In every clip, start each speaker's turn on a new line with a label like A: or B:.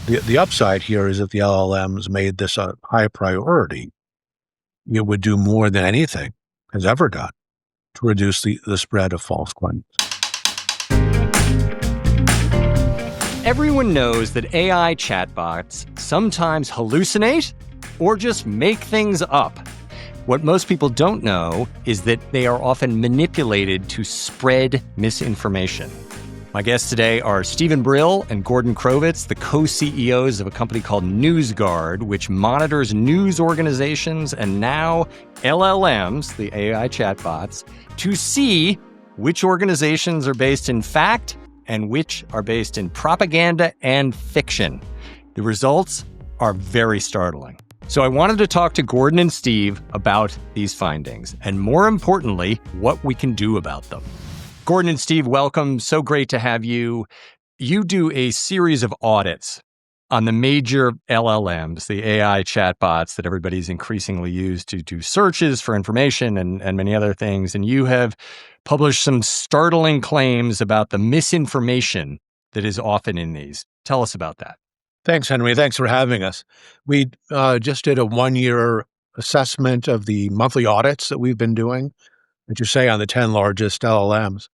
A: The upside here is if the LLMs made this a high priority, it would do more than anything has ever done to reduce the spread of false claims.
B: Everyone knows that AI chatbots sometimes hallucinate or just make things up. What most people don't know is that they are often manipulated to spread misinformation. My guests today are Steve Brill and Gordon Crovitz, the co-CEOs of a company called NewsGuard, which monitors news organizations and now LLMs, the AI chatbots, to see which organizations are based in fact and which are based in propaganda and fiction. The results are very startling. So I wanted to talk to Gordon and Steve about these findings, and more importantly, what we can do about them. Gordon and Steve, welcome. So great to have you. You do a series of audits on the major LLMs, the AI chatbots that everybody's increasingly used to do searches for information and many other things. And you have published some startling claims about the misinformation that is often in these. Tell us about that.
A: Thanks, Henry. Thanks for having us. We just did a one-year assessment of the monthly audits that we've been doing, as you say, on the 10 largest LLMs.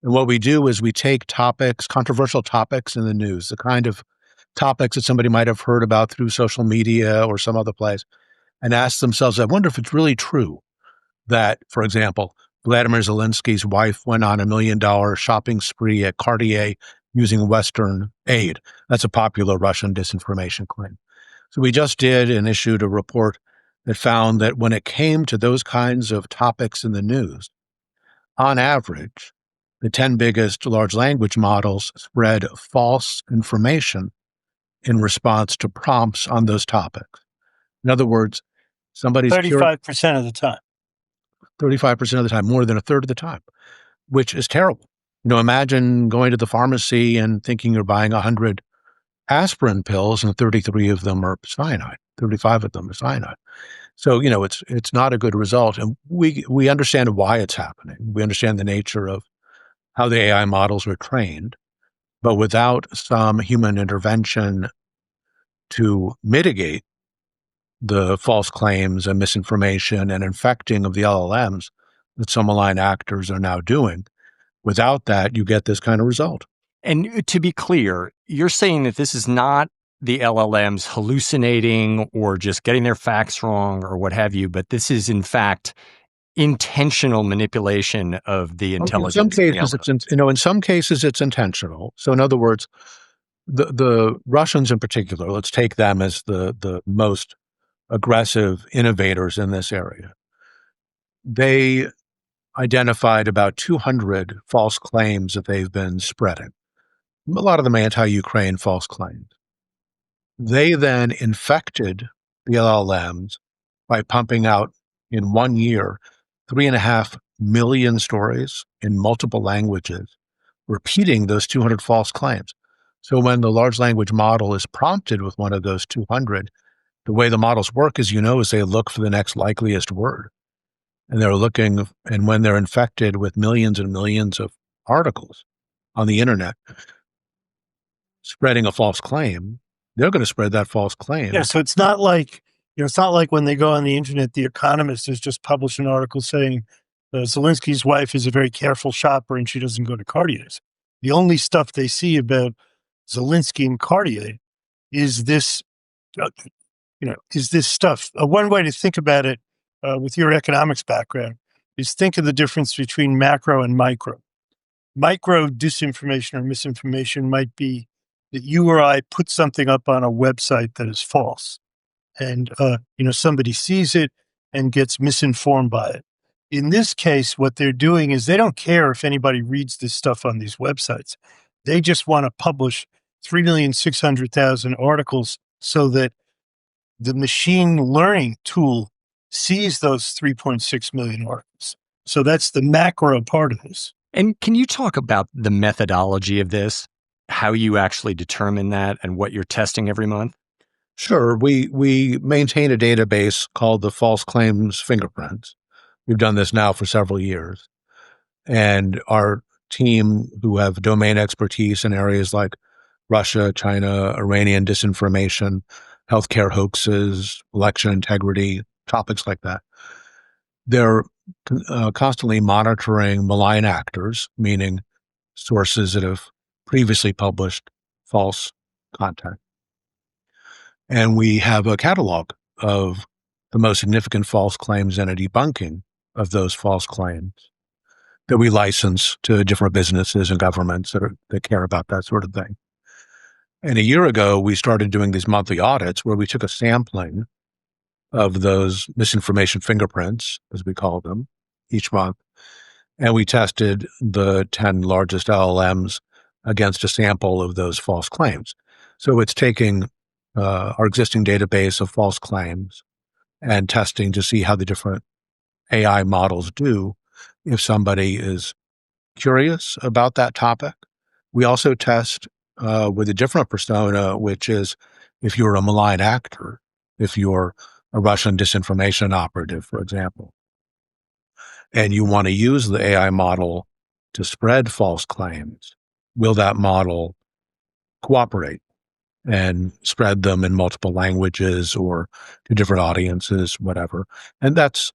A: And what we do is we take topics, controversial topics in the news, the kind of topics that somebody might have heard about through social media or some other place, and ask themselves, I wonder if it's really true that, for example, Vladimir Zelensky's wife went on $1 million shopping spree at Cartier using Western aid. That's a popular Russian disinformation claim. So we just did and issued a report that found that when it came to those kinds of topics in the news, on average, the 10 biggest large language models spread false information in response to prompts on those topics. In other words, somebody's
C: 35% of the time.
A: 35% of the time, more than a third of the time, which is terrible. Imagine going to the pharmacy and thinking you're buying 100 aspirin pills and 33 of them are cyanide, 35 of them are cyanide. So, it's not a good result. And we understand why it's happening. We understand the nature of how the AI models were trained, but without some human intervention to mitigate the false claims and misinformation and infecting of the LLMs that some malign actors are now doing, without that, you get this kind of result.
B: And to be clear, you're saying that this is not the LLMs hallucinating or just getting their facts wrong or what have you, but this is in fact intentional manipulation of the intelligence.
A: In some cases, it's intentional. So in other words, the Russians in particular, let's take them as the most aggressive innovators in this area. They identified about 200 false claims that they've been spreading. A lot of them anti-Ukraine false claims. They then infected the LLMs by pumping out in 1 year 3.5 million stories in multiple languages, repeating those 200 false claims. So when the large language model is prompted with one of those 200, the way the models work, as you know, is they look for the next likeliest word. And they're looking, and when they're infected with millions and millions of articles on the internet spreading a false claim, they're going to spread that false claim.
C: Yeah, so it's not like when they go on the internet, The Economist has just published an article saying Zelensky's wife is a very careful shopper and she doesn't go to Cartier's. The only stuff they see about Zelensky and Cartier is this, stuff. One way to think about it with your economics background is think of the difference between macro and micro. Micro disinformation or misinformation might be that you or I put something up on a website that is false. And, somebody sees it and gets misinformed by it. In this case, what they're doing is they don't care if anybody reads this stuff on these websites. They just want to publish 3,600,000 articles so that the machine learning tool sees those 3.6 million articles. So that's the macro part of this.
B: And can you talk about the methodology of this, how you actually determine that and what you're testing every month?
A: Sure. We maintain a database called the False Claims Fingerprints. We've done this now for several years. And our team, who have domain expertise in areas like Russia, China, Iranian disinformation, healthcare hoaxes, election integrity, topics like that. They're constantly monitoring malign actors, meaning sources that have previously published false content. And we have a catalog of the most significant false claims and a debunking of those false claims that we license to different businesses and governments that care about that sort of thing. And a year ago, we started doing these monthly audits where we took a sampling of those misinformation fingerprints, as we call them, each month. And we tested the 10 largest LLMs against a sample of those false claims. So it's taking our existing database of false claims and testing to see how the different AI models do if somebody is curious about that topic. We also test with a different persona, which is if you're a malign actor, if you're a Russian disinformation operative, for example, and you want to use the AI model to spread false claims, will that model cooperate and spread them in multiple languages or to different audiences, whatever? And that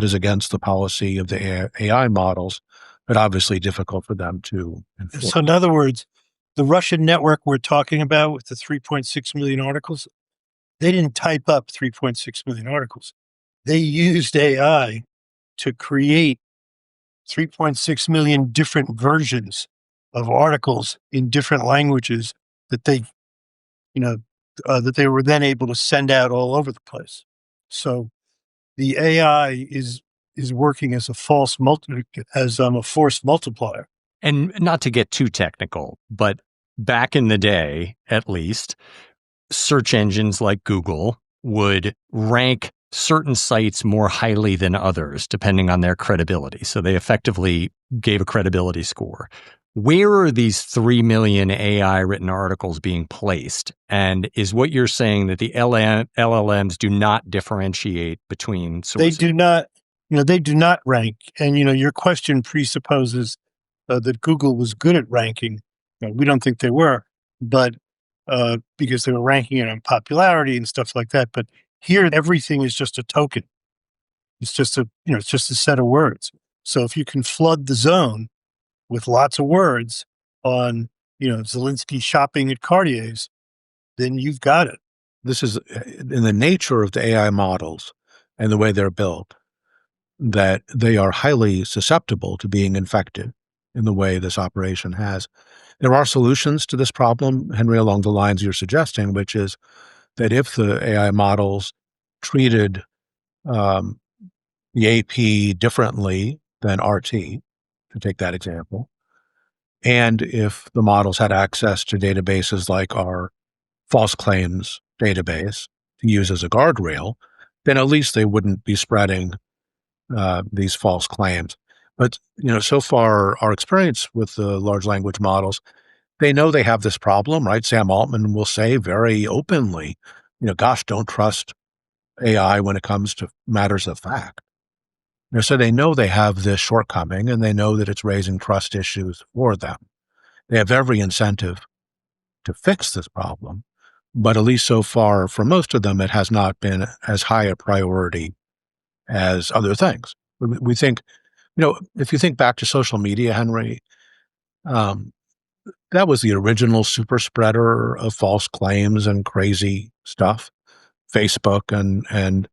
A: is against the policy of the AI models, but obviously difficult for them to enforce.
C: So in other words, the Russian network we're talking about with the 3.6 million articles, they didn't type up 3.6 million articles. They used AI to create 3.6 million different versions of articles in different languages that they were then able to send out all over the place. So the AI is working as a force multiplier.
B: And not to get too technical, but back in the day, at least, search engines like Google would rank certain sites more highly than others, depending on their credibility. So they effectively gave a credibility score. Where are these 3 million AI written articles being placed? And is what you're saying that the LLMs do not differentiate between sources?
C: They do not rank. And, your question presupposes that Google was good at ranking. We don't think they were, but because they were ranking it on popularity and stuff like that. But here, everything is just a token. It's just a set of words. So if you can flood the zone with lots of words on, Zelensky shopping at Cartier's, then you've got it.
A: This is in the nature of the AI models and the way they're built, that they are highly susceptible to being infected in the way this operation has. There are solutions to this problem, Henry, along the lines you're suggesting, which is that if the AI models treated the AP differently than RT, to take that example, and if the models had access to databases like our false claims database to use as a guardrail, then at least they wouldn't be spreading these false claims. But, so far, our experience with the large language models, they know they have this problem, right? Sam Altman will say very openly, gosh, don't trust AI when it comes to matters of fact. So they know they have this shortcoming, and they know that it's raising trust issues for them. They have every incentive to fix this problem, but at least so far, for most of them, it has not been as high a priority as other things. We think, if you think back to social media, Henry, that was the original super spreader of false claims and crazy stuff, Facebook and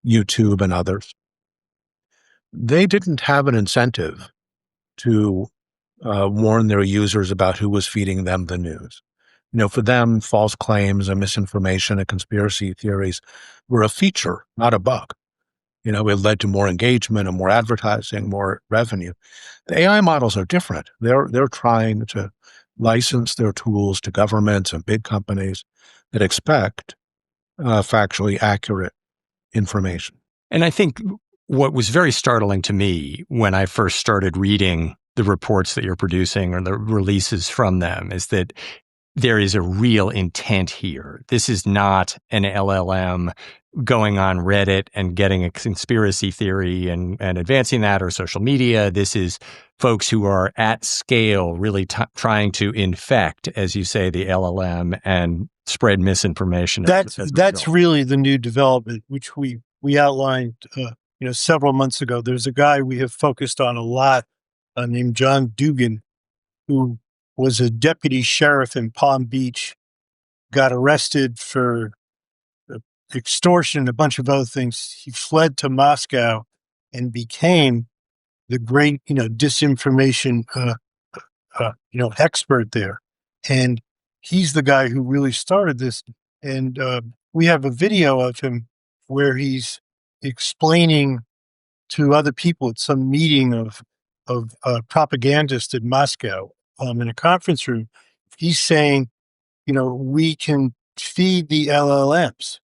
A: YouTube and others. They didn't have an incentive to warn their users about who was feeding them the news. For them, false claims and misinformation and conspiracy theories were a feature, not a bug. It led to more engagement and more advertising, more revenue. The AI models are different. They're trying to license their tools to governments and big companies that expect factually accurate information.
B: And I think what was very startling to me when I first started reading the reports that you're producing or the releases from them is that there is a real intent here. This is not an LLM going on Reddit and getting a conspiracy theory and advancing that, or social media. This is folks who are at scale really trying to infect, as you say, the LLM and spread misinformation.
C: That's really the new development, which we outlined several months ago. There's a guy we have focused on a lot named John Dugan, who was a deputy sheriff in Palm Beach, got arrested for extortion and a bunch of other things. He fled to Moscow and became the great, disinformation, expert there. And he's the guy who really started this. And we have a video of him where he's explaining to other people at some meeting of propagandists in Moscow in a conference room. He's saying, we can feed the LLMs.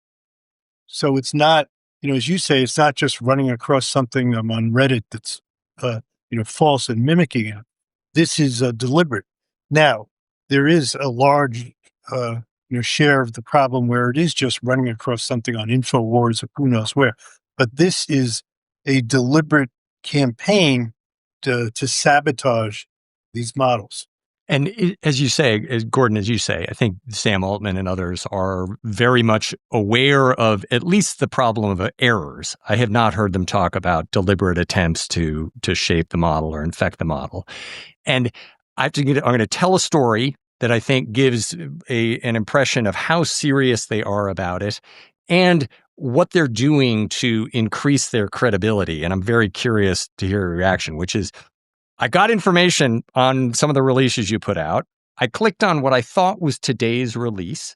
C: So it's not, as you say, it's not just running across something on Reddit that's, false and mimicking it. This is deliberate. Now, there is a large, share of the problem where it is just running across something on InfoWars or who knows where. But this is a deliberate campaign to sabotage these models.
B: And as you say, Gordon, as you say, I think Sam Altman and others are very much aware of at least the problem of errors. I have not heard them talk about deliberate attempts to shape the model or infect the model. And I'm going to tell a story that I think gives an impression of how serious they are about it and what they're doing to increase their credibility. And I'm very curious to hear your reaction, which is, I got information on some of the releases you put out. I clicked on what I thought was today's release.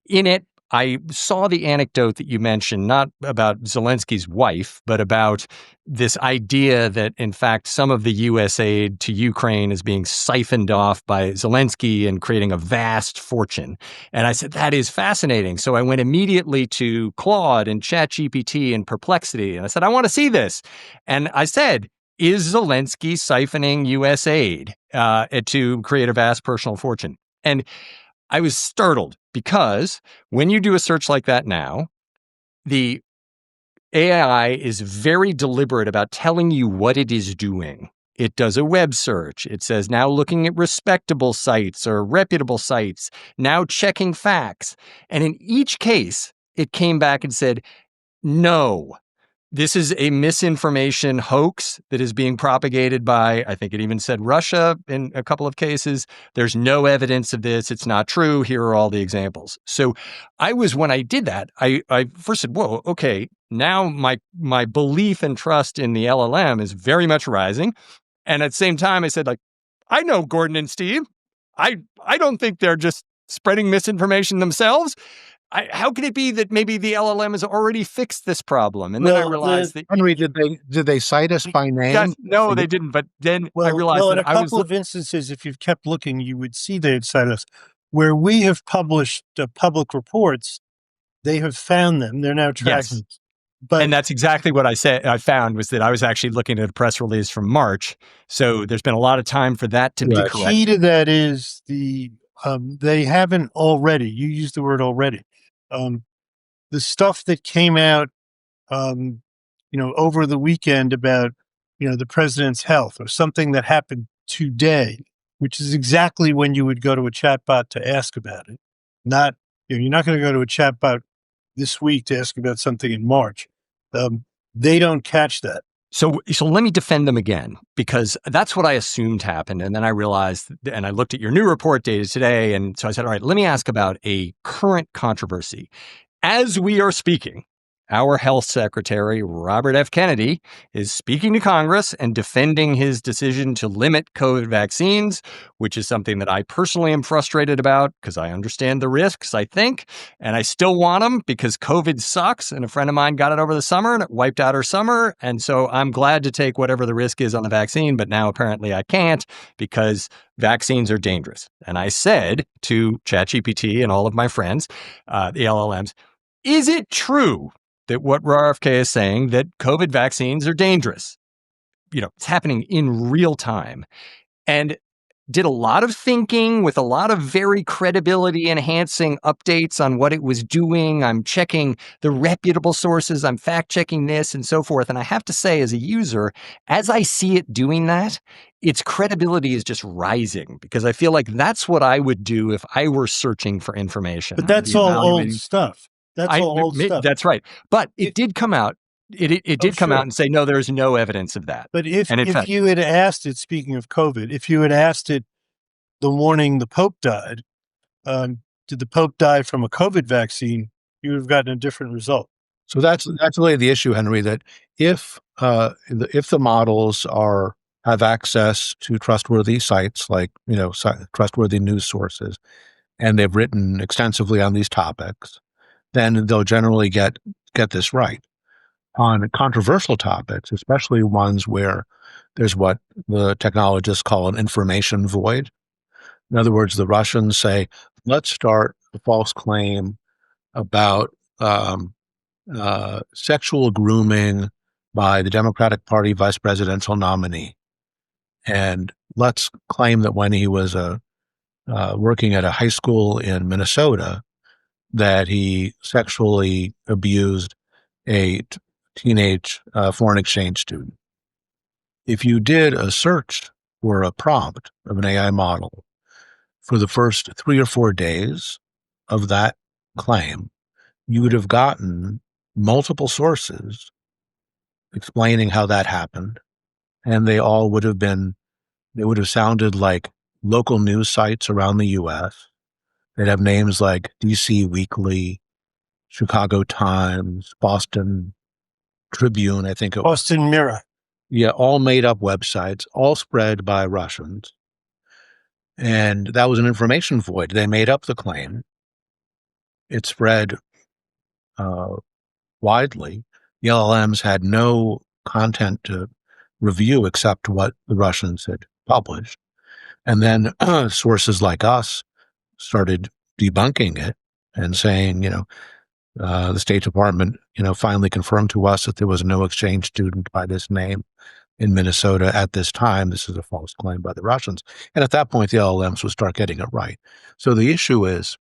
B: In it, I saw the anecdote that you mentioned, not about Zelensky's wife, but about this idea that, in fact, some of the U.S. aid to Ukraine is being siphoned off by Zelensky and creating a vast fortune. And I said, that is fascinating. So I went immediately to Claude and ChatGPT and Perplexity, and I said, I want to see this. And I said, is Zelensky siphoning U.S. aid to create a vast personal fortune? And I was startled because when you do a search like that now, the AI is very deliberate about telling you what it is doing. It does a web search. It says, now looking at respectable sites or reputable sites, now checking facts. And in each case, it came back and said, no. This is a misinformation hoax that is being propagated by, I think it even said Russia in a couple of cases. There's no evidence of this. It's not true. Here are all the examples. So when I did that, I first said, whoa, okay, now my belief and trust in the LLM is very much rising. And at the same time, I said, I know Gordon and Steve. I don't think they're just spreading misinformation themselves. How can it be that maybe the LLM has already fixed this problem? And then I realized that
A: Henry, did they cite us by name?
B: No, they didn't. But then I realized
C: in
B: that
C: a couple of instances, if you've kept looking, you would see they'd cite us. Where we have published public reports, they have found them. They're now tracking.
B: Yes. And that's exactly what I said. I found was that I was actually looking at a press release from March. So there's been a lot of time for that to be correct.
C: The key to that is they haven't already. You used the word already. The stuff that came out, over the weekend about, the president's health or something that happened today, which is exactly when you would go to a chatbot to ask about it. Not, you're not going to go to a chatbot this week to ask about something in March. They don't catch that.
B: So let me defend them again, because that's what I assumed happened. And then I realized, and I looked at your new report dated today. And so I said, all right, let me ask about a current controversy. As we are speaking, our health secretary, Robert F. Kennedy, is speaking to Congress and defending his decision to limit COVID vaccines, which is something that I personally am frustrated about because I understand the risks, I think, and I still want them because COVID sucks. And a friend of mine got it over the summer and it wiped out her summer. And so I'm glad to take whatever the risk is on the vaccine, but now apparently I can't because vaccines are dangerous. And I said to ChatGPT and all of my friends, the LLMs, is it true that what RFK is saying, that COVID vaccines are dangerous? It's happening in real time. And did a lot of thinking with a lot of very credibility enhancing updates on what it was doing. I'm checking the reputable sources. I'm fact checking this and so forth. And I have to say, as a user, as I see it doing that, its credibility is just rising because I feel like that's what I would do if I were searching for information.
C: But that's all old stuff. That's all old stuff.
B: That's right. But it did come out. It did come out and say, no, there's no evidence of that.
C: But if you had asked it, speaking of COVID, if you had asked it the morning the Pope died, did the Pope die from a COVID vaccine, you would have gotten a different result.
A: So that's really the issue, Henry, that if the models have access to trustworthy sites like, trustworthy news sources, and they've written extensively on these topics, then they'll generally get this right. On controversial topics, especially ones where there's what the technologists call an information void. In other words, the Russians say, let's start a false claim about sexual grooming by the Democratic Party vice presidential nominee. And let's claim that when he was working at a high school in Minnesota, that he sexually abused a teenage foreign exchange student. If you did a search or a prompt of an AI model for the first 3 or 4 days of that claim, you would have gotten multiple sources explaining how that happened. And they would have sounded like local news sites around the US. They'd have names like DC Weekly, Chicago Times, Boston Tribune, I think it was.
C: Boston Mirror.
A: Yeah, all made up websites, all spread by Russians. And that was an information void. They made up the claim. It spread widely. The LLMs had no content to review except what the Russians had published. And then sources like us started debunking it and saying, the State Department, finally confirmed to us that there was no exchange student by this name in Minnesota at this time. This is a false claim by the Russians. And at that point, the LLMs would start getting it right. So the issue is,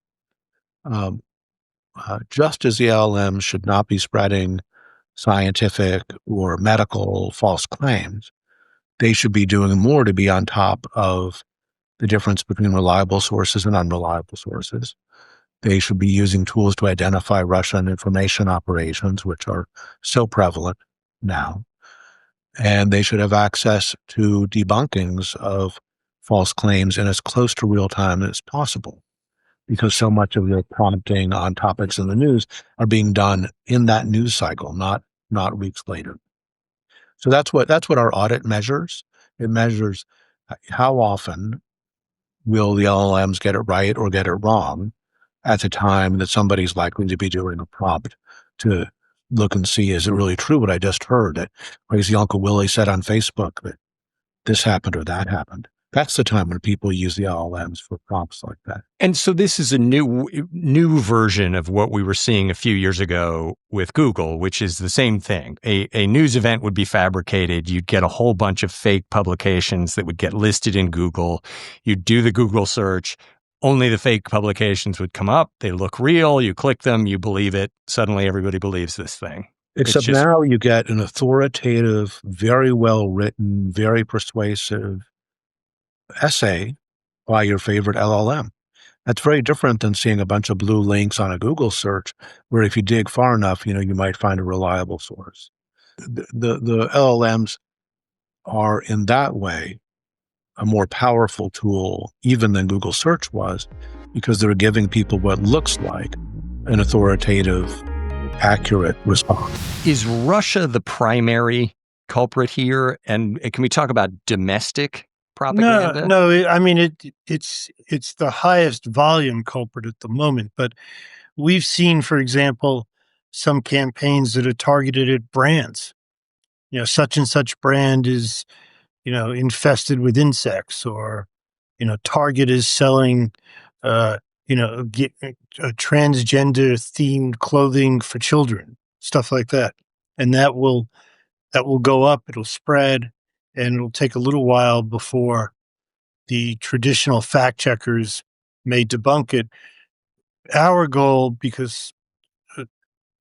A: just as the LLMs should not be spreading scientific or medical false claims, they should be doing more to be on top of the difference between reliable sources and unreliable sources. They should be using tools to identify Russian information operations, which are so prevalent now. And they should have access to debunkings of false claims in as close to real time as possible, because so much of the prompting on topics in the news are being done in that news cycle, not weeks later. So that's what our audit measures. It measures how often will the LLMs get it right or get it wrong at the time that somebody's likely to be doing a prompt to look and see, is it really true what I just heard, that crazy Uncle Willie said on Facebook that this happened or that happened? That's the time when people use the LLMs for prompts like that.
B: And so this is a new version of what we were seeing a few years ago with Google, which is the same thing. A news event would be fabricated. You'd get a whole bunch of fake publications that would get listed in Google. You'd do the Google search. Only the fake publications would come up. They look real. You click them. You believe it. Suddenly everybody believes this thing.
A: Except now you get an authoritative, very well-written, very persuasive essay by your favorite LLM. That's very different than seeing a bunch of blue links on a Google search, where if you dig far enough, you might find a reliable source. The LLMs are in that way a more powerful tool even than Google search was, because they're giving people what looks like an authoritative, accurate response.
B: Is Russia the primary culprit here? And can we talk about domestic propaganda?
C: No. I mean, it's the highest volume culprit at the moment. But we've seen, for example, some campaigns that are targeted at brands. Such and such brand is, infested with insects, or, Target is selling, transgender themed clothing for children, stuff like that. And that will go up, it'll spread, and it'll take a little while before the traditional fact checkers may debunk it. Our goal, because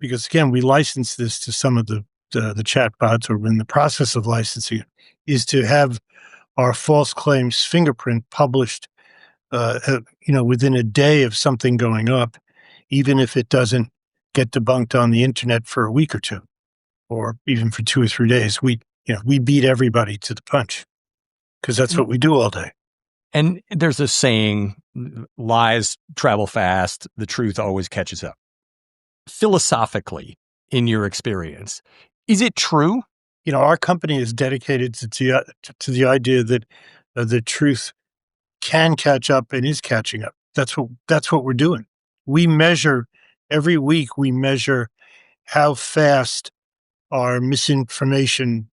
C: again, we license this to some of the chatbots, or we're in the process of licensing it, is to have our false claims fingerprint published, within a day of something going up, even if it doesn't get debunked on the internet for a week or two, or even for 2 or 3 days. We beat everybody to the punch because that's what we do all day.
B: And there's a saying, lies travel fast, the truth always catches up. Philosophically, in your experience, is it true?
C: Our company is dedicated to the idea that the truth can catch up and is catching up. That's what we're doing. We measure every week. We measure how fast our misinformation,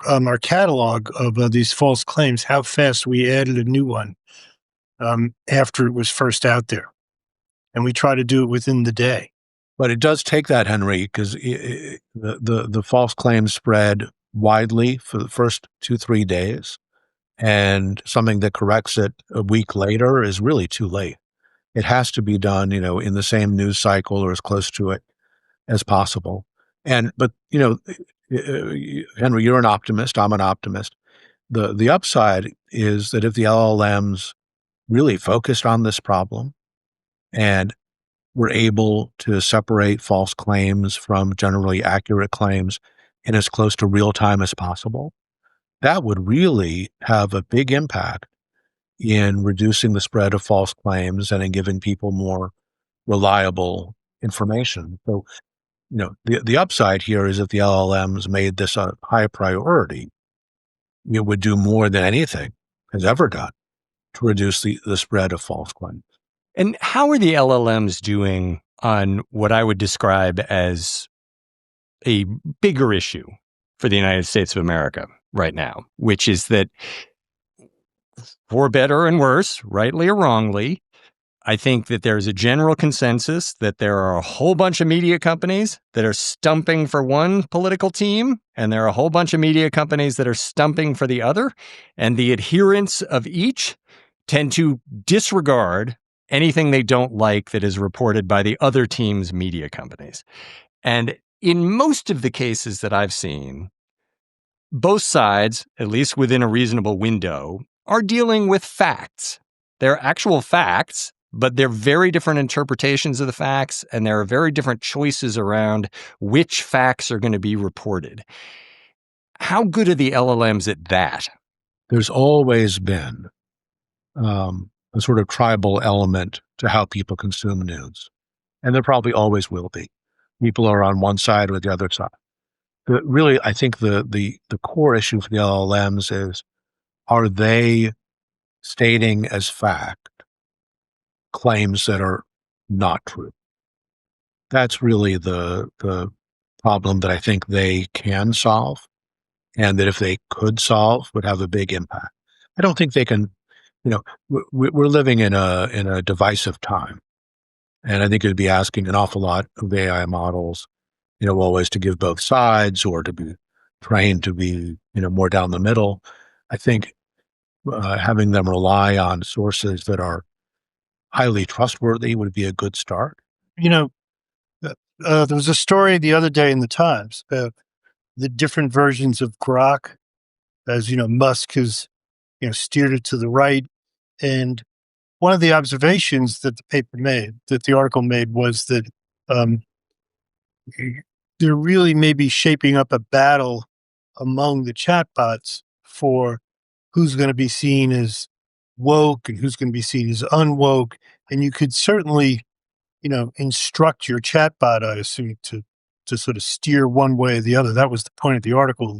C: our catalog of these false claims, how fast we added a new one after it was first out there, and we try to do it within the day.
A: But it does take that, Henry, because the false claims spread widely for the first 2-3 days, and something that corrects it a week later is really too late. It has to be done, in the same news cycle or as close to it as possible. But Henry, you're an optimist. I'm an optimist. The upside is that if the LLMs really focused on this problem and were able to separate false claims from generally accurate claims in as close to real time as possible, that would really have a big impact in reducing the spread of false claims and in giving people more reliable information. So, the upside here is if the LLMs made this a high priority, it would do more than anything has ever done to reduce the spread of false claims.
B: And how are the LLMs doing on what I would describe as a bigger issue for the United States of America right now, which is that, for better and worse, rightly or wrongly, I think that there's a general consensus that there are a whole bunch of media companies that are stumping for one political team, and there are a whole bunch of media companies that are stumping for the other, and the adherents of each tend to disregard anything they don't like that is reported by the other team's media companies. And in most of the cases that I've seen, both sides, at least within a reasonable window, are dealing with facts. They're actual facts, but they're very different interpretations of the facts, and there are very different choices around which facts are going to be reported. How good are the LLMs at that?
A: There's always been a sort of tribal element to how people consume news, and there probably always will be. People are on one side or the other side. But really, I think the core issue for the LLMs is, are they stating as fact claims that are not true? That's really the problem that I think they can solve, and that if they could solve, would have a big impact. I don't think they can. We're living in a divisive time, and I think it'd be asking an awful lot of AI models, always to give both sides or to be trained to be, more down the middle. I think having them rely on sources that are highly trustworthy would be a good start.
C: There was a story the other day in the Times about the different versions of Grok. As Musk has steered it to the right, and one of the observations that the article made, was that there really may be shaping up a battle among the chatbots for who's going to be seen as woke and who's going to be seen as unwoke. And you could certainly, instruct your chatbot, I assume, to sort of steer one way or the other. That was the point of the article,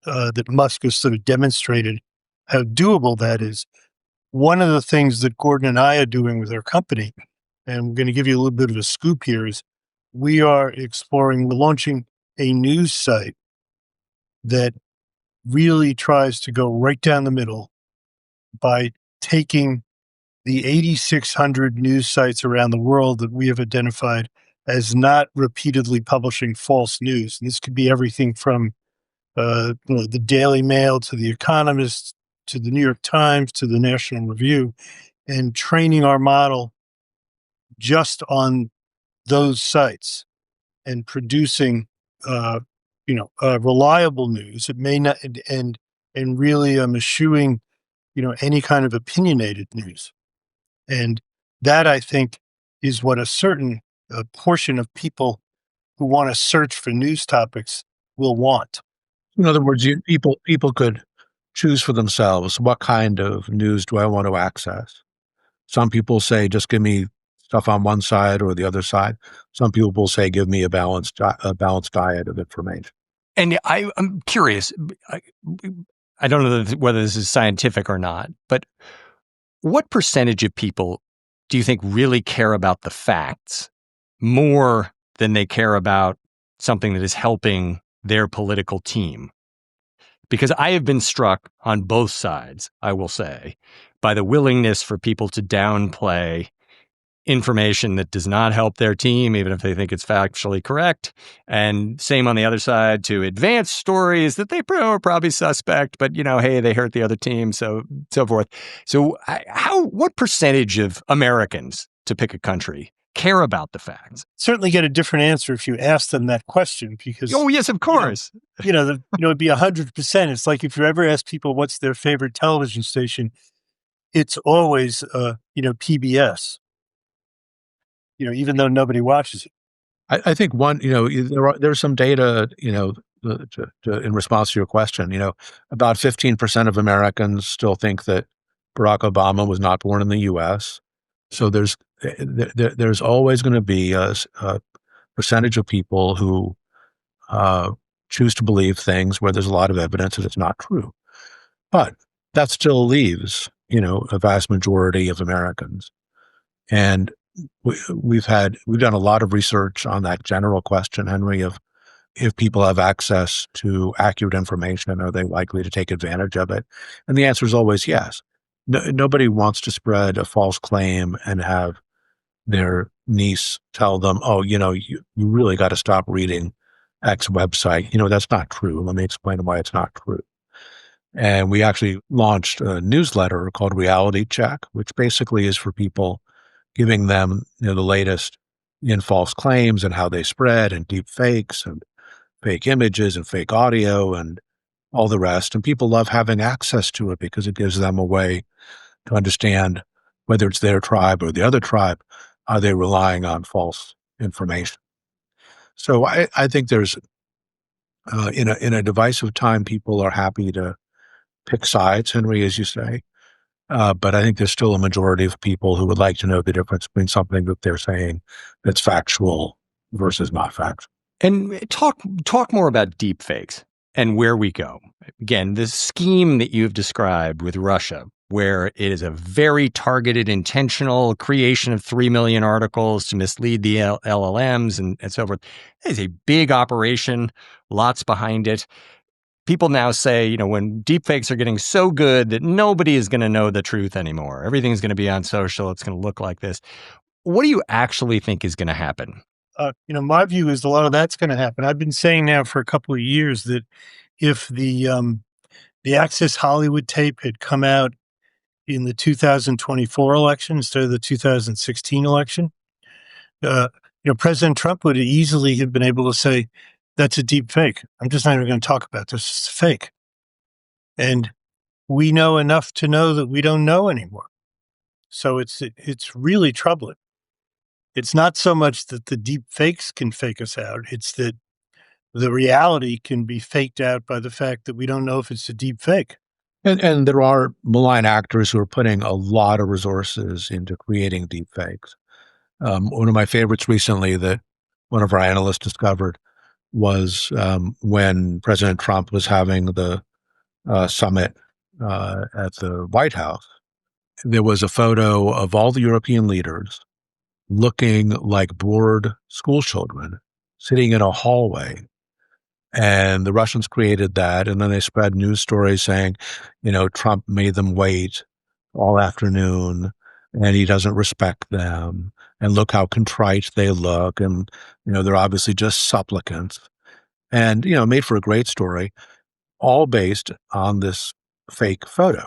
C: that Musk has sort of demonstrated how doable that is. One of the things that Gordon and I are doing with our company, and I'm going to give you a little bit of a scoop here, is we're launching a news site that really tries to go right down the middle by taking the 8,600 news sites around the world that we have identified as not repeatedly publishing false news. And this could be everything from the Daily Mail to The Economist to the New York Times, to the National Review, and training our model just on those sites and producing, reliable news. It may not, and really eschewing, any kind of opinionated news. And that, I think, is what a certain portion of people who want to search for news topics will want.
A: In other words, people could choose for themselves, what kind of news do I want to access? Some people say, just give me stuff on one side or the other side. Some people will say, give me a balanced diet of information.
B: And I'm curious, I, I don't know whether this is scientific or not, but what percentage of people do you think really care about the facts more than they care about something that is helping their political team? Because I have been struck on both sides, I will say, by the willingness for people to downplay information that does not help their team, even if they think it's factually correct. And same on the other side to advance stories that they are probably suspect, but hey, they hurt the other team, so forth. So what percentage of Americans, to pick a country, care about the facts?
C: Certainly get a different answer if you ask them that question, because
B: oh yes, of course,
C: it'd be 100%. It's like if you ever ask people what's their favorite television station, it's always PBS. Even though nobody watches it.
A: I think one, there's some data, in response to your question, about 15% of Americans still think that Barack Obama was not born in the U.S. So there's always going to be a percentage of people who choose to believe things where there's a lot of evidence that it's not true. But that still leaves, a vast majority of Americans. And we've done a lot of research on that general question, Henry, of if people have access to accurate information, are they likely to take advantage of it? And the answer is always yes. Nobody wants to spread a false claim and have their niece tell them, oh, you really got to stop reading X website. That's not true. Let me explain why it's not true. And we actually launched a newsletter called Reality Check, which basically is for people giving them the latest in false claims and how they spread, and deep fakes and fake images and fake audio and all the rest. And people love having access to it because it gives them a way to understand whether it's their tribe or the other tribe, are they relying on false information? So I think there's, in a divisive time, people are happy to pick sides, Henry, as you say. But I think there's still a majority of people who would like to know the difference between something that they're saying that's factual versus not factual.
B: And talk more about deepfakes and where we go. Again, this scheme that you've described with Russia, where it is a very targeted, intentional creation of 3 million articles to mislead the LLMs and so forth, is a big operation, lots behind it. People now say, when deepfakes are getting so good that nobody is going to know the truth anymore, everything's going to be on social, it's going to look like this. What do you actually think is going to happen?
C: My view is a lot of that's going to happen. I've been saying now for a couple of years that if the Access Hollywood tape had come out in the 2024 election instead of the 2016 election, President Trump would easily have been able to say, that's a deep fake. I'm just not even going to talk about this. It's fake. And we know enough to know that we don't know anymore. So it's really troubling. It's not so much that the deep fakes can fake us out. It's that the reality can be faked out by the fact that we don't know if it's a deep fake.
A: And there are malign actors who are putting a lot of resources into creating deep fakes. One of my favorites recently that one of our analysts discovered was when President Trump was having the summit at the White House. There was a photo of all the European leaders looking like bored school children sitting in a hallway. And the Russians created that. And then they spread news stories saying, Trump made them wait all afternoon and he doesn't respect them. And look how contrite they look. And, they're obviously just supplicants. And, made for a great story, all based on this fake photo.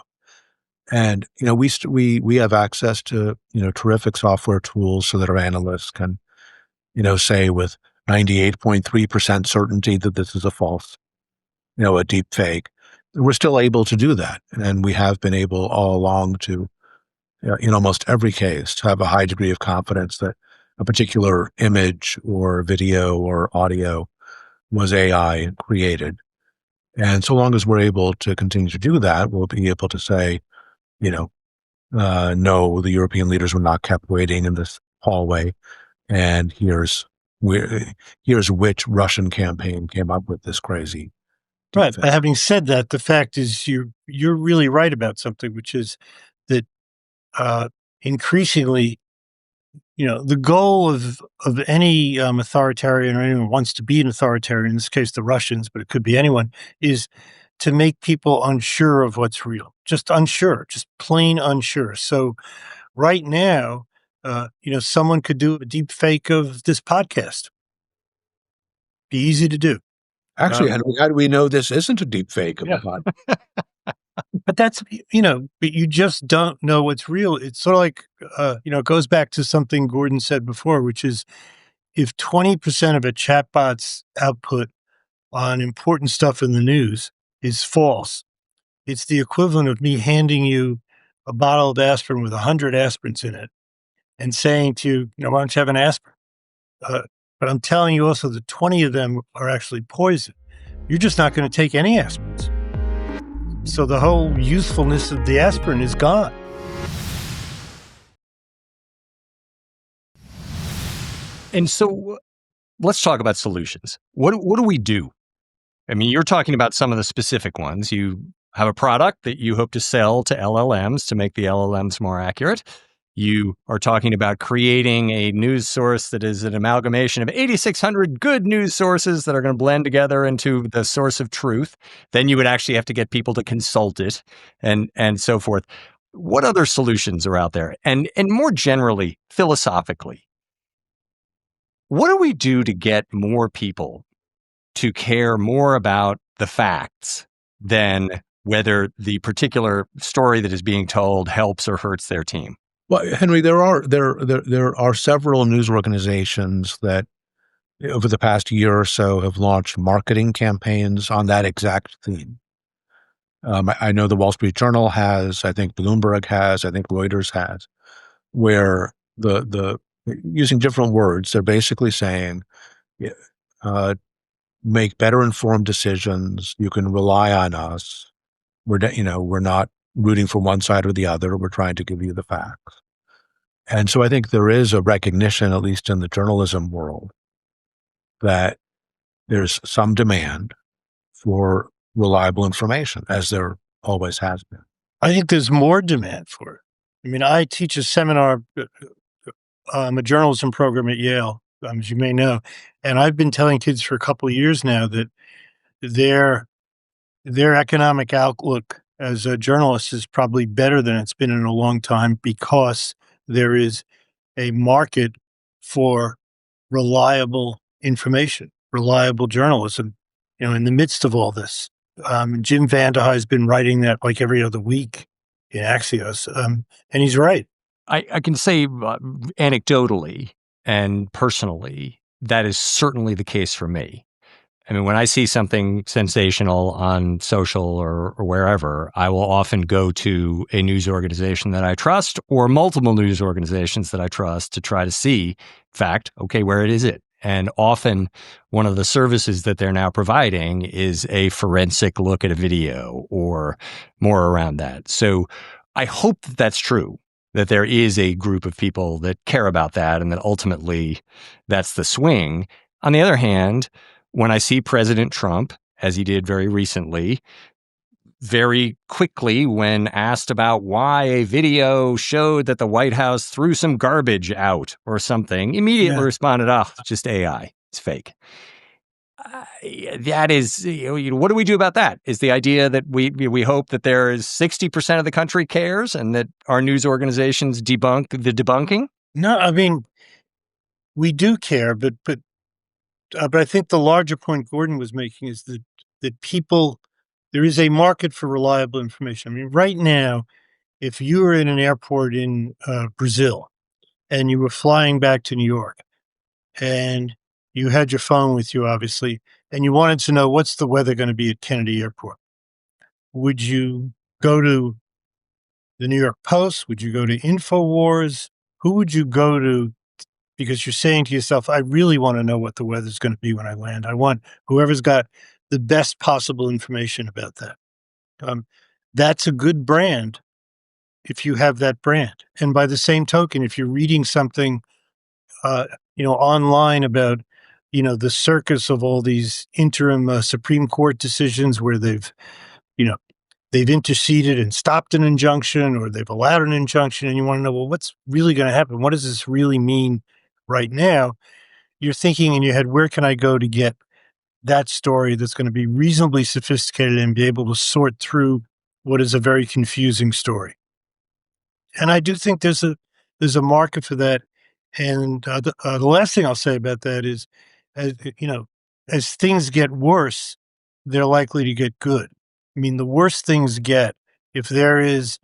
A: And we have access to terrific software tools so that our analysts can say with 98.3% certainty that this is a false, a deep fake. We're still able to do that, and we have been able all along to, in almost every case, to have a high degree of confidence that a particular image or video or audio was AI created. And so long as we're able to continue to do that, we'll be able to say, you know, no, the European leaders were not kept waiting in this hallway, and here's which Russian campaign came up with this crazy
C: Right.
A: deepfake.
C: But having said that, the fact is you're really right about something, which is that increasingly, the goal of any authoritarian or anyone who wants to be an authoritarian, in this case the Russians, but it could be anyone, is to make people unsure of what's real, just unsure, just plain unsure. So right now, someone could do a deep fake of this podcast. Be easy to do.
A: Actually,
C: Um,
A: Henry, how do we know this isn't a deep fake of a
C: yeah.
A: pod?
C: But that's, but you just don't know what's real. It's sort of like, it goes back to something Gordon said before, which is if 20% of a chatbot's output on important stuff in the news is false, it's the equivalent of me handing you a bottle of aspirin with 100 aspirins in it and saying to you, why don't you have an aspirin? Uh, but I'm telling you also that 20 of them are actually poison. You're just not going to take any aspirins. So the whole usefulness of the aspirin is gone.
B: And so let's talk about solutions. What do we do? I mean, you're talking about some of the specific ones. You have a product that you hope to sell to LLMs to make the LLMs more accurate. You are talking about creating a news source that is an amalgamation of 8,600 good news sources that are going to blend together into the source of truth. Then you would actually have to get people to consult it and so forth. What other solutions are out there? And more generally, philosophically, what do we do to get more people to care more about the facts than whether the particular story that is being told helps or hurts their team?
A: Well, Henry, there are several news organizations that over the past year or so have launched marketing campaigns on that exact theme. I know the Wall Street Journal has, I think Bloomberg has, I think Reuters has, where the using different words, they're basically saying, yeah, uh, make better informed decisions. You can rely on us. We're not rooting for one side or the other. We're trying to give you the facts. And so I think there is a recognition, at least in the journalism world, that there's some demand for reliable information, as there always has been.
C: I think there's more demand for it. I mean, I teach a seminar, a journalism program at Yale, as you may know, and I've been telling kids for a couple of years now that their economic outlook as a journalist is probably better than it's been in a long time because there is a market for reliable information, reliable journalism, in the midst of all this. Jim Vandehei has been writing that like every other week in Axios, and he's right.
B: I can say anecdotally and personally, that is certainly the case for me. I mean, when I see something sensational on social or wherever, I will often go to a news organization that I trust or multiple news organizations that I trust to try to see, in fact, okay, where is it? And often one of the services that they're now providing is a forensic look at a video or more around that. So I hope that that's true, that there is a group of people that care about that and that ultimately that's the swing. On the other hand, when I see President Trump, as he did very recently, very quickly, when asked about why a video showed that the White House threw some garbage out or something, immediately responded, "Oh, just AI. It's fake." That is, what do we do about that? Is the idea that we hope that there is 60% of the country cares and that our news organizations debunk the debunking?
C: No, I mean, we do care, but I think the larger point Gordon was making is that there is a market for reliable information. I mean, right now, if you were in an airport in Brazil and you were flying back to New York and you had your phone with you, obviously, and you wanted to know what's the weather going to be at Kennedy Airport, would you go to the New York Post? Would you go to InfoWars? Who would you go to? Because you're saying to yourself, I really want to know what the weather's going to be when I land. I want whoever's got the best possible information about that. Um, that's a good brand if you have that brand. And by the same token, if you're reading something, uh, online about, the circus of all these interim Supreme Court decisions where you know, they've interceded and stopped an injunction or they've allowed an injunction, and you want to know, well, what's really going to happen? What does this really mean right now? You're thinking in your head, where can I go to get that story that's going to be reasonably sophisticated and be able to sort through what is a very confusing story? And I do think there's a market for that. And the last thing I'll say about that is, as as things get worse, they're likely to get good. I mean, the worse things get, if there is,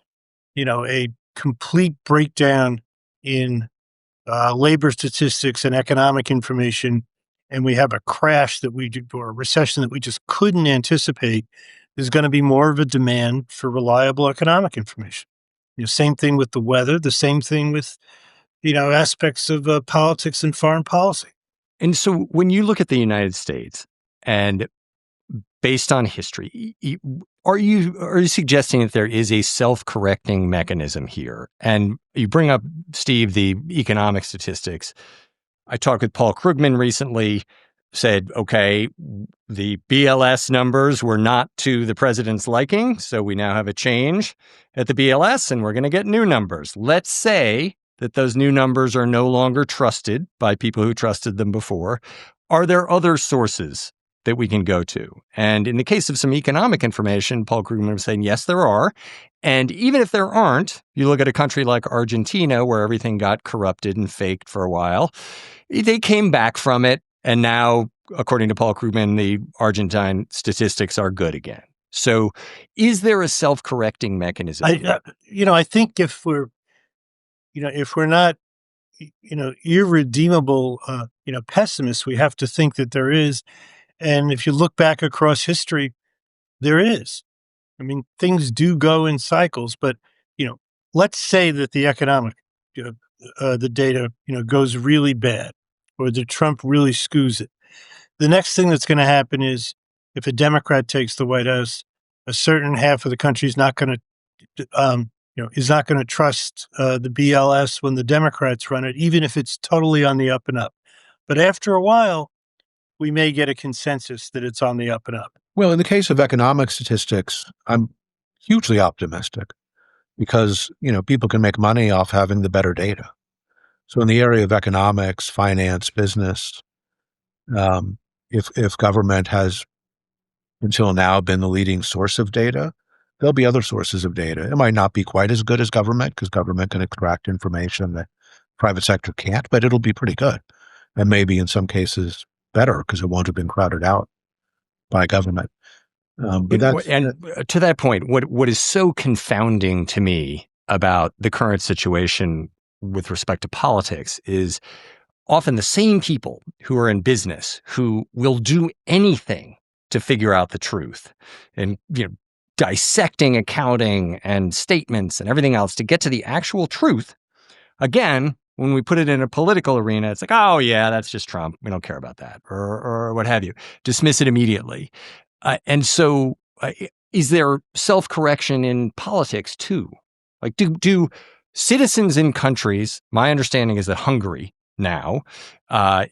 C: a complete breakdown in labor statistics and economic information, and we have a crash or a recession that we just couldn't anticipate, there's going to be more of a demand for reliable economic information. Same thing with the weather, the same thing with, aspects of politics and foreign policy.
B: And so when you look at the United States and based on history, are you suggesting that there is a self-correcting mechanism here? And you bring up, Steve, the economic statistics. I talked with Paul Krugman recently, said, okay, the BLS numbers were not to the president's liking, so we now have a change at the BLS and we're going to get new numbers. Let's say that those new numbers are no longer trusted by people who trusted them before. Are there other sources that we can go to? And in the case of some economic information, Paul Krugman was saying, yes, there are. And even if there aren't, you look at a country like Argentina, where everything got corrupted and faked for a while, they came back from it. And now, according to Paul Krugman, the Argentine statistics are good again. So is there a self-correcting mechanism?
C: I think if we're not, irredeemable, pessimists, we have to think that there is. And if you look back across history, there is. I mean, things do go in cycles, but, let's say that the economic, the data, goes really bad, or that Trump really skews it. The next thing that's going to happen is, if a Democrat takes the White House, a certain half of the country is not going to, trust the BLS when the Democrats run it, even if it's totally on the up and up. But after a while, we may get a consensus that it's on the up and up.
A: Well, in the case of economic statistics, I'm hugely optimistic because, people can make money off having the better data. So in the area of economics, finance, business, if government has until now been the leading source of data, there'll be other sources of data. It might not be quite as good as government because government can extract information that private sector can't, but it'll be pretty good. And maybe in some cases better because it won't have been crowded out by government.
B: To that point, what is so confounding to me about the current situation with respect to politics is often the same people who are in business who will do anything to figure out the truth and, dissecting accounting and statements and everything else to get to the actual truth. Again, when we put it in a political arena, it's like, oh yeah, that's just Trump. We don't care about that, or what have you. Dismiss it immediately. And so is there self-correction in politics too? Like, do citizens in countries, my understanding is that Hungary now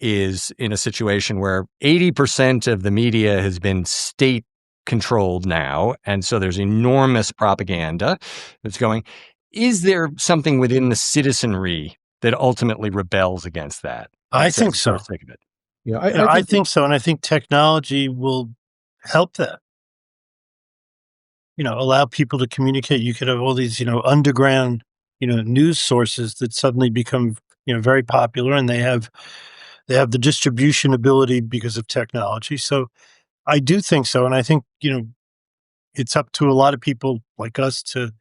B: is in a situation where 80% of the media has been state controlled now. And so there's enormous propaganda that's going. Is there something within the citizenry that ultimately rebels against that?
C: I think so.
A: Yeah,
C: I think so. And I think technology will help that. Allow people to communicate. You could have all these, underground, news sources that suddenly become, very popular, and they have the distribution ability because of technology. So I do think so. And I think, it's up to a lot of people like us to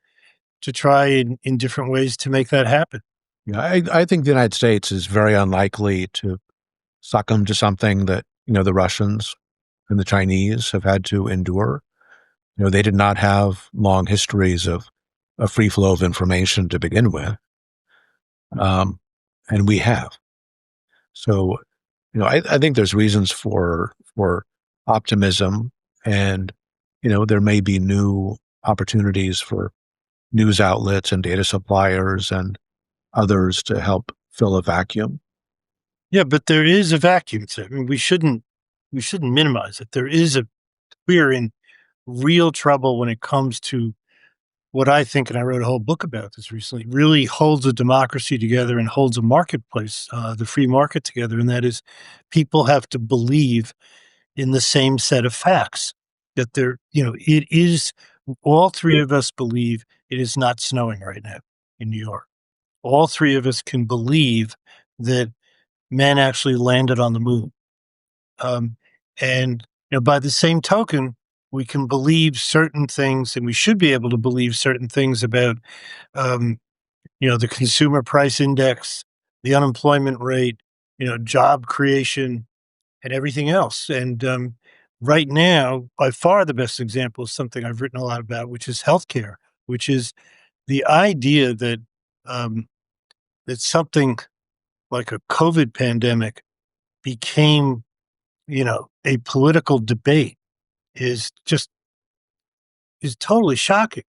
C: to try in different ways to make that happen.
A: Yeah, I think the United States is very unlikely to succumb to something that, the Russians and the Chinese have had to endure. They did not have long histories of a free flow of information to begin with. And we have. So, I think there's reasons for optimism, and, there may be new opportunities for news outlets and data suppliers and others to help fill a vacuum.
C: Yeah, but there is a vacuum. So, I mean, we shouldn't minimize it. We're in real trouble when it comes to what I think, and I wrote a whole book about this recently, really holds a democracy together and holds a marketplace, the free market together. And that is, people have to believe in the same set of facts that it is, all three of us believe it is not snowing right now in New York. All three of us can believe that man actually landed on the moon. And by the same token, we can believe certain things, and we should be able to believe certain things about, the consumer price index, the unemployment rate, job creation, and everything else. And right now, by far the best example is something I've written a lot about, which is healthcare, which is the idea that that something like a COVID pandemic became, a political debate is totally shocking.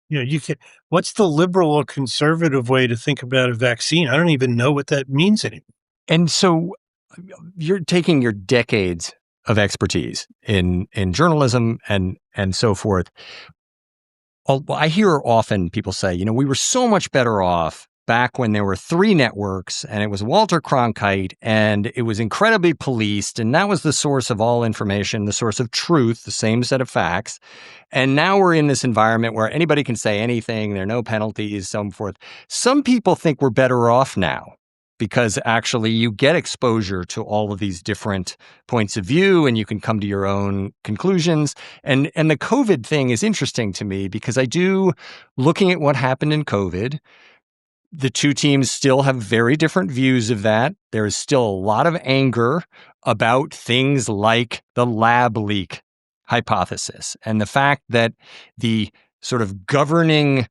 C: You can What's the liberal or conservative way to think about a vaccine? I don't even know what that means anymore.
B: And so you're taking your decades of expertise in journalism and so forth. I hear often people say, we were so much better off back when there were 3 networks and it was Walter Cronkite and it was incredibly policed and that was the source of all information, the source of truth, the same set of facts. And now we're in this environment where anybody can say anything, there are no penalties, so forth. Some people think we're better off now because actually you get exposure to all of these different points of view and you can come to your own conclusions. And the COVID thing is interesting to me because looking at what happened in COVID, the two teams still have very different views of that. There is still a lot of anger about things like the lab leak hypothesis and the fact that the sort of governing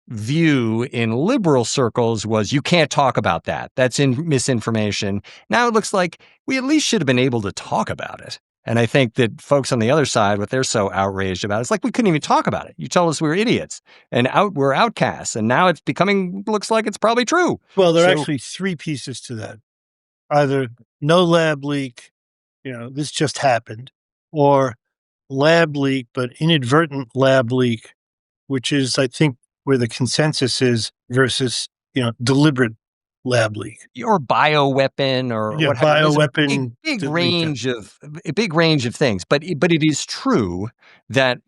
B: view in liberal circles was you can't talk about that. That's misinformation. Now it looks like we at least should have been able to talk about it. And I think that folks on the other side, what they're so outraged about, it's like we couldn't even talk about it. You told us we were idiots and we're outcasts. And now looks like it's probably true.
C: Well, there are actually 3 pieces to that. Either no lab leak, this just happened, or lab leak, but inadvertent lab leak, which is, I think, where the consensus is versus, deliberate lab leak.
B: Or bioweapon or what have you.
C: Bioweapon.
B: A big range of things. But it is true that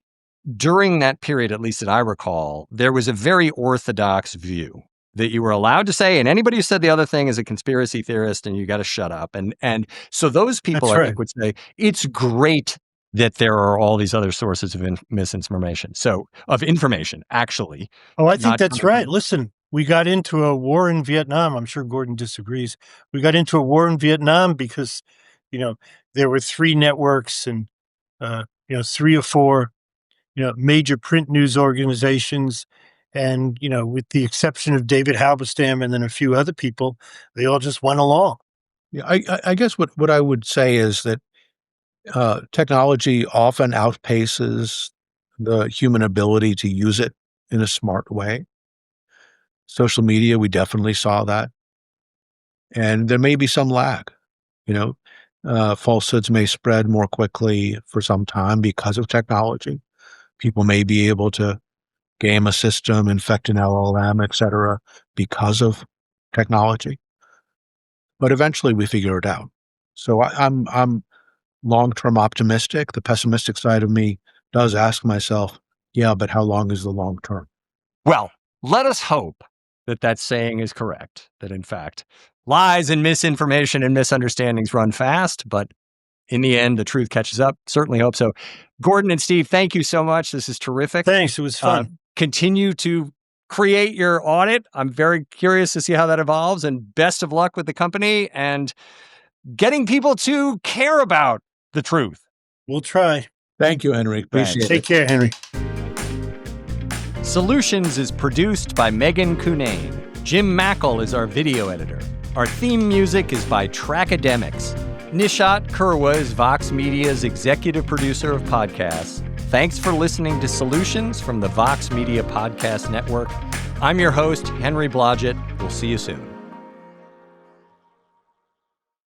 B: during that period, at least that I recall, there was a very orthodox view that you were allowed to say, and anybody who said the other thing is a conspiracy theorist and you got to shut up. And so those people, I think, would say, it's great that there are all these other sources of misinformation. So, of information, actually.
C: Oh, I think that's right. Listen, we got into a war in Vietnam. I'm sure Gordon disagrees. We got into a war in Vietnam because, there were 3 networks and, 3 or 4, major print news organizations. And, with the exception of David Halberstam and then a few other people, they all just went along.
A: Yeah, I guess what I would say is that technology often outpaces the human ability to use it in a smart way. Social media, we definitely saw that. And there may be some lag, falsehoods may spread more quickly for some time because of technology. People may be able to game a system, infect an LLM, et cetera, because of technology. But eventually we figure it out. So I'm long-term optimistic. The pessimistic side of me does ask myself, yeah, but how long is the long term?
B: Well, let us hope that saying is correct, that in fact, lies and misinformation and misunderstandings run fast, but in the end, the truth catches up. Certainly hope so. Gordon and Steve, thank you so much. This is terrific.
C: Thanks. It was fun.
B: continue to create your audit. I'm very curious to see how that evolves, and best of luck with the company and getting people to care about the truth.
C: We'll try.
A: Thank you, Henry. Appreciate it.
C: Take care, Henry.
B: Solutions is produced by Megan Cunane. Jim Mackle is our video editor. Our theme music is by Trackademics. Nishat Kurwa is Vox Media's executive producer of podcasts. Thanks for listening to Solutions from the Vox Media Podcast Network. I'm your host, Henry Blodgett. We'll see you soon.